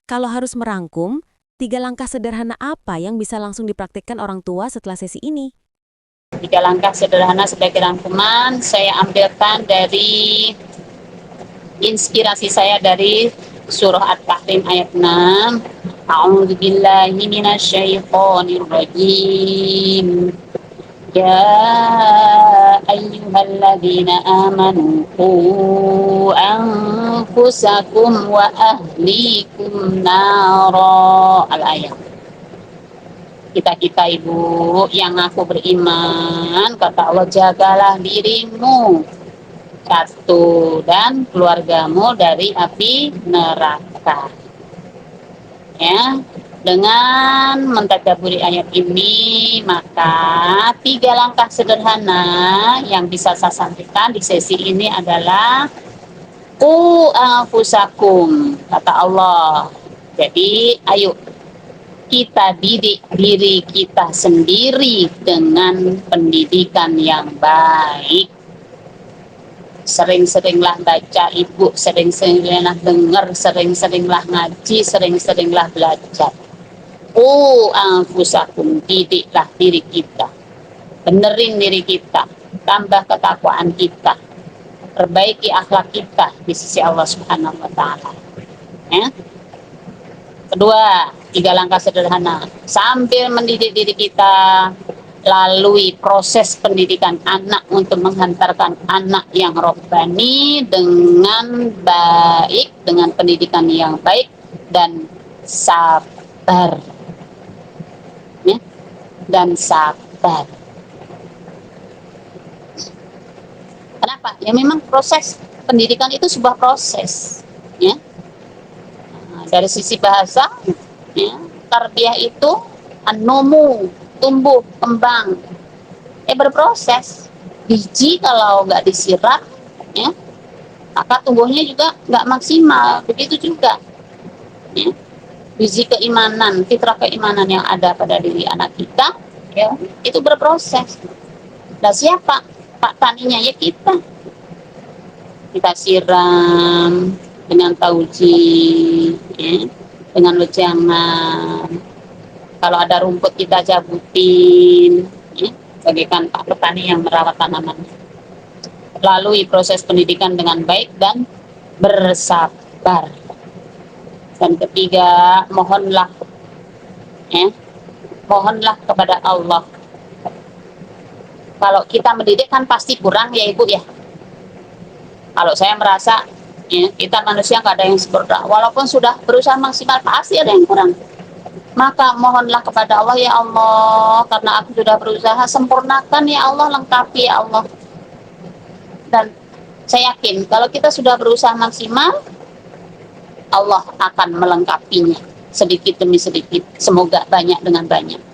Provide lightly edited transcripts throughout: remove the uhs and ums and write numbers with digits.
Kalau harus merangkum, 3 langkah sederhana apa yang bisa langsung dipraktikkan orang tua setelah sesi ini? 3 langkah sederhana sebagai rangkuman saya ambilkan dari inspirasi saya dari surah At-Tahrim ayat 6. A'udzubillahi minasyaitonirrajim. Ya ayyuhalladzina amanu qu anfusakum wa ahlikum nara. Al-ayat. Kita ibu yang aku beriman, kata Allah, jagalah dirimu satu dan keluargamu dari api neraka. Ya, dengan mentadaburi ayat ini, maka 3 langkah sederhana yang bisa saya sampaikan di sesi ini adalah anfusakum, kata Allah. Jadi, ayo kita didik diri kita sendiri dengan pendidikan yang baik. Sering-seringlah baca ibu, sering-seringlah dengar, sering-seringlah ngaji, sering-seringlah belajar. Anfusakum, didiklah diri kita, benerin diri kita, tambah ketakwaan kita, perbaiki akhlak kita di sisi Allah Subhanahu wa Ta'ala. Ya. Kedua, 3 langkah sederhana sambil mendidik diri kita, lalui proses pendidikan anak untuk menghantarkan anak yang robbani dengan baik, dengan pendidikan yang baik dan sabar. Ya, dan sabar. Kenapa? Ya memang proses pendidikan itu sebuah proses. Ya. Dari sisi bahasa, ya, tarbiyah itu an-numu, tumbuh, kembang, berproses. Biji kalau nggak disiram, ya, maka tumbuhnya juga nggak maksimal. Begitu juga, ya, biji keimanan, fitrah keimanan yang ada pada diri anak kita, ya, itu berproses. Dan siapa pak taninya? Ya kita. Kita siram dengan tauji, ya, dengan wejangan. Kalau ada rumput kita cabutin, ya, bagaikan pak petani yang merawat tanaman. Lalui proses pendidikan dengan baik dan bersabar. Dan ketiga, mohonlah, ya, mohonlah kepada Allah. Kalau kita mendidik kan pasti kurang ya ibu ya. Kalau saya merasa, ya, kita manusia nggak ada yang sempurna. Walaupun sudah berusaha maksimal, pasti ada yang kurang. Maka mohonlah kepada Allah, ya Allah, karena aku sudah berusaha, sempurnakan ya Allah, lengkapi ya Allah. Dan saya yakin kalau kita sudah berusaha maksimal, Allah akan melengkapinya sedikit demi sedikit. Semoga banyak dengan banyak.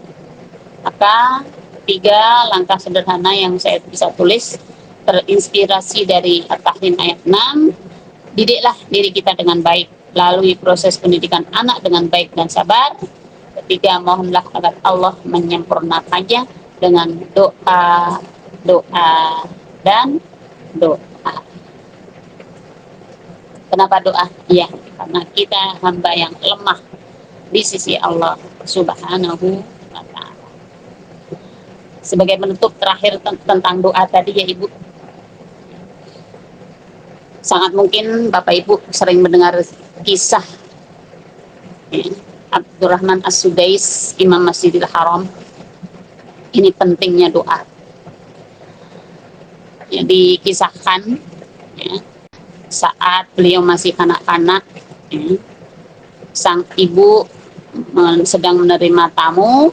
Maka 3 langkah sederhana yang saya bisa tulis terinspirasi dari At-Tahrim ayat 6. Didiklah diri kita dengan baik, lalui proses pendidikan anak dengan baik dan sabar. Ketiga, mohonlah agar Allah menyempurnakannya dengan doa, doa, dan doa. Kenapa doa? Ya, karena kita hamba yang lemah di sisi Allah Subhanahu wa Ta'ala. Sebagai penutup terakhir tentang doa tadi ya Ibu, sangat mungkin Bapak Ibu sering mendengar kisah, ya, Abdurrahman As-Sudais, Imam Masjidil Haram. Ini pentingnya doa. Ya, dikisahkan, ya, saat beliau masih kanak-kanak, ya, sang ibu sedang menerima tamu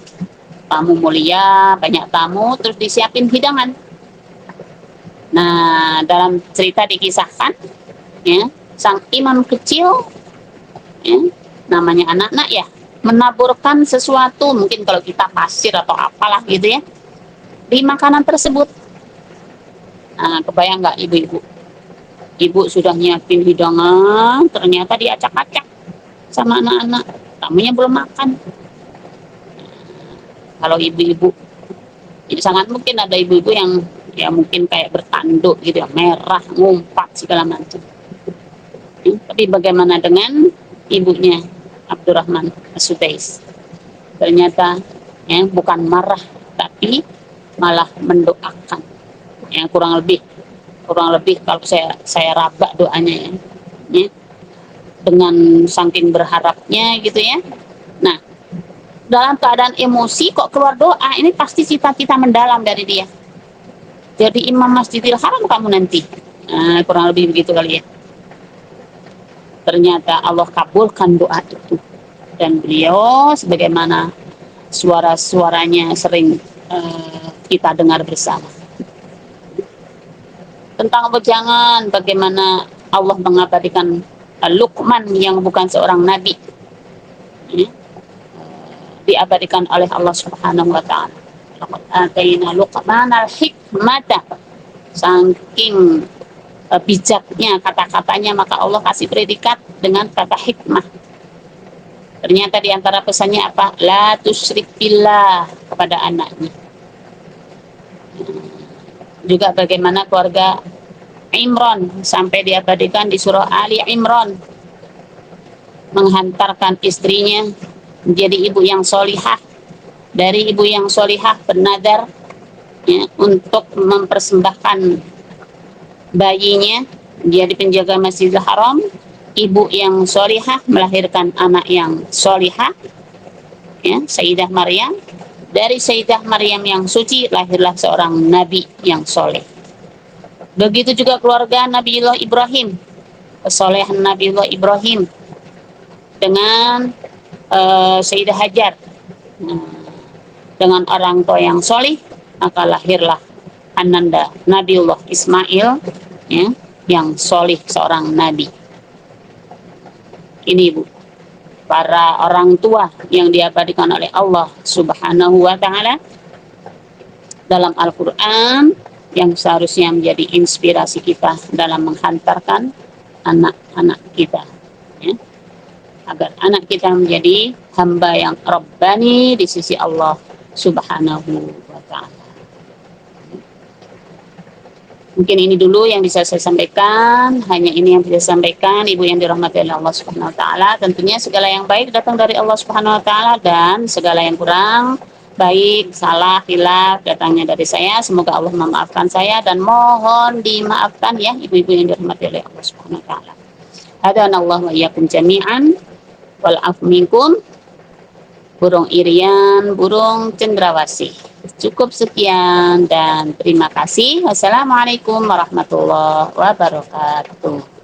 mulia, banyak tamu, terus disiapin hidangan. Nah, dalam cerita dikisahkan, ya, sang imam kecil, ya, namanya anak-anak ya, menaburkan sesuatu, mungkin kalau kita pasir atau apalah gitu ya, di makanan tersebut. Nah, kebayang nggak ibu-ibu? Ibu sudah nyiapin hidangan, ternyata diacak-acak sama anak-anak, tamunya belum makan. Kalau ibu-ibu, jadi sangat mungkin ada ibu-ibu yang ya mungkin kayak bertanduk gitu ya, merah, ngumpat segala macam. Tapi bagaimana dengan ibunya? Abdurrahman As-Sudais. Ternyata ya, bukan marah tapi malah mendoakan. Ya, kurang lebih kalau saya raba doanya ya, dengan saking berharapnya gitu ya. Nah, dalam keadaan emosi kok keluar doa, ini pasti cita-cita mendalam dari dia. Jadi imam Masjidil Haram kamu nanti. Nah, kurang lebih begitu kali ya. Ternyata Allah kabulkan doa itu. Dan beliau sebagaimana suara-suaranya sering kita dengar bersama. Tentang wejangan bagaimana Allah mengabadikan Luqman yang bukan seorang nabi. Ya, diabadikan oleh Allah Subhanahu wa taala. Laqad atayna Luqmanal hikmata. Saking bijaknya kata-katanya maka Allah kasih predikat dengan kata hikmah. Ternyata di antara pesannya apa? La tusyrik billah kepada anaknya. Juga bagaimana keluarga Imran sampai diabadikan di surah Ali Imran menghantarkan istrinya menjadi ibu yang solihah, dari ibu yang solihah bernadar ya, untuk mempersembahkan bayinya jadi penjaga Masjidil Haram. Ibu yang solihah melahirkan anak yang solihah ya, Sayyidah Maryam. Dari Sayyidah Maryam yang suci lahirlah seorang nabi yang soleh. Begitu juga keluarga Nabiullah Ibrahim, kesolehan Nabiullah Ibrahim dengan Sayyidah Hajar. Dengan orang tua yang soleh maka lahirlah ananda Nabiullah Ismail ya, yang soleh seorang nabi. Ini Ibu, para orang tua yang diabadikan oleh Allah Subhanahu wa taala dalam Al-Qur'an yang seharusnya menjadi inspirasi kita dalam menghantarkan anak-anak kita ya, agar anak kita menjadi hamba yang rabbani di sisi Allah Subhanahu wa taala. Mungkin ini dulu yang bisa saya sampaikan, hanya ini yang bisa saya sampaikan, Ibu yang dirahmati oleh Allah Subhanahu wa taala. Tentunya segala yang baik datang dari Allah Subhanahu wa taala dan segala yang kurang baik, salah, khilaf datangnya dari saya. Semoga Allah memaafkan saya dan mohon dimaafkan ya ibu-ibu yang dirahmati oleh Allah Subhanahu wa taala. Hadanallahu wa iyyakum jami'an wal afu minkum. Burung Irian, burung cendrawasih. Cukup sekian dan terima kasih. Wassalamualaikum warahmatullahi wabarakatuh.